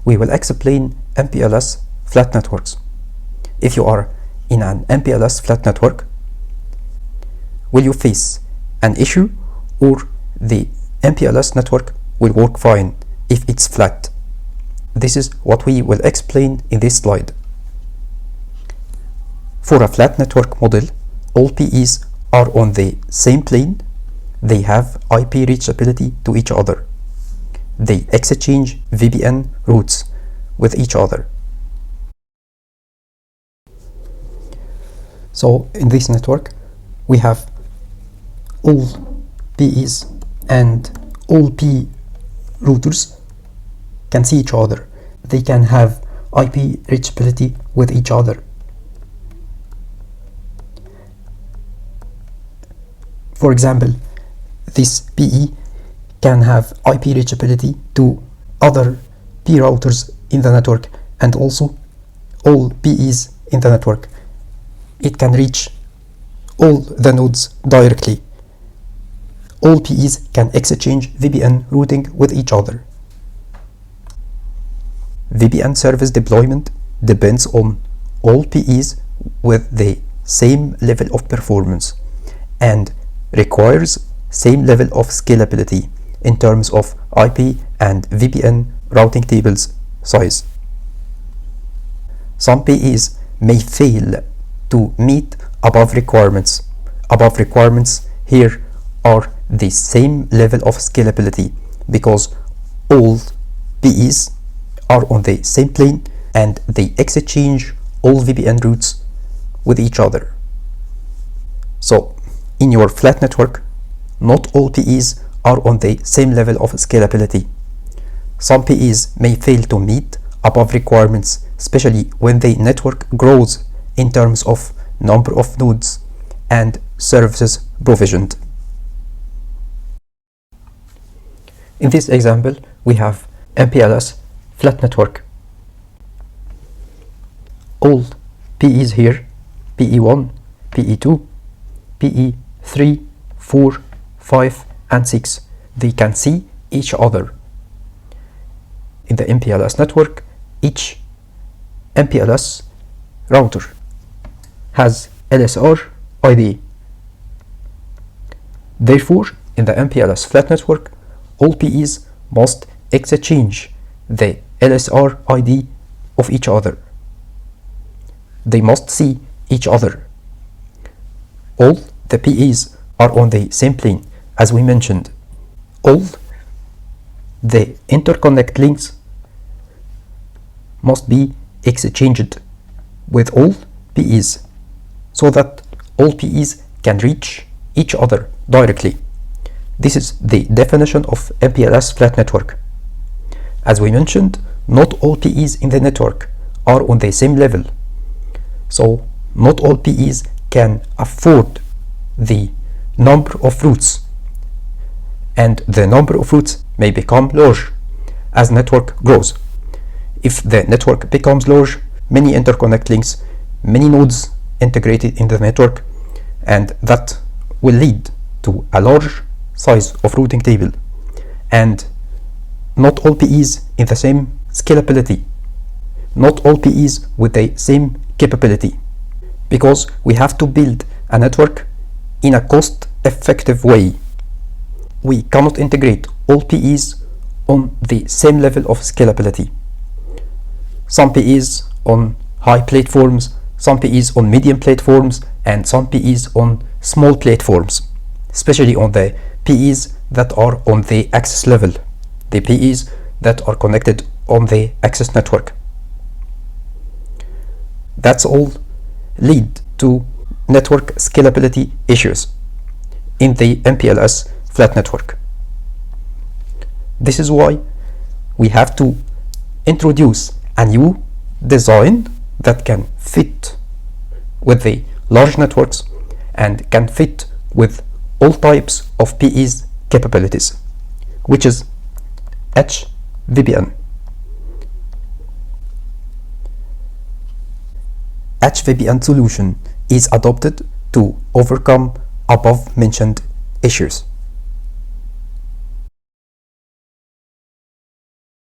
we will explain MPLS flat networks. If you are in an MPLS flat network, will you face an issue, or the MPLS network will work fine if it's flat? This is what we will explain in this slide. For a flat network model, all PEs are on the same plane. They have IP reachability to each other. They exchange VPN routes with each other. So in this network, we have all PEs and all P routers can see each other. They can have IP reachability with each other. For example, this PE can have IP reachability to other P routers in the network, and also all PEs in the network. It can reach all the nodes directly. All PEs can exchange VPN routing with each other. VPN service deployment depends on all PEs with the same level of performance and requires same level of scalability in terms of IP and VPN routing tables size. Some PEs may fail to meet above requirements. Above requirements here are the same level of scalability because all PEs are on the same plane and they exchange all VPN routes with each other. So in your flat network, not all PEs are on the same level of scalability. Some PEs may fail to meet above requirements, especially when the network grows in terms of number of nodes and services provisioned. In this example, we have MPLS flat network. All PEs here, PE1, PE2, PE3, 4, 5 and 6, they can see each other. In the MPLS network, each MPLS router has LSR ID. Therefore, in the MPLS flat network, all PEs must exchange the LSR ID of each other. They must see each other. All the PEs are on the same plane, as we mentioned. All the interconnect links must be exchanged with all PEs so that all PEs can reach each other directly. This is the definition of MPLS flat network. As we mentioned, not all PEs in the network are on the same level. So not all PEs can afford the number of routes, and the number of routes may become large as network grows. If the network becomes large, many interconnect links, many nodes integrated in the network, and that will lead to a large size of routing table, and not all PEs in the same scalability, not all PEs with the same capability, because we have to build a network in a cost-effective way. We cannot integrate all PEs on the same level of scalability. Some PEs on high platforms, some PEs on medium platforms, and some PEs on small platforms, especially on the PEs that are on the access level, the PEs that are connected on the access network. That's all lead to network scalability issues in the MPLS flat network. This is why we have to introduce a new design that can fit with the large networks and can fit with all types of PEs capabilities, which is HVPN. HVPN solution is adopted to overcome above mentioned issues.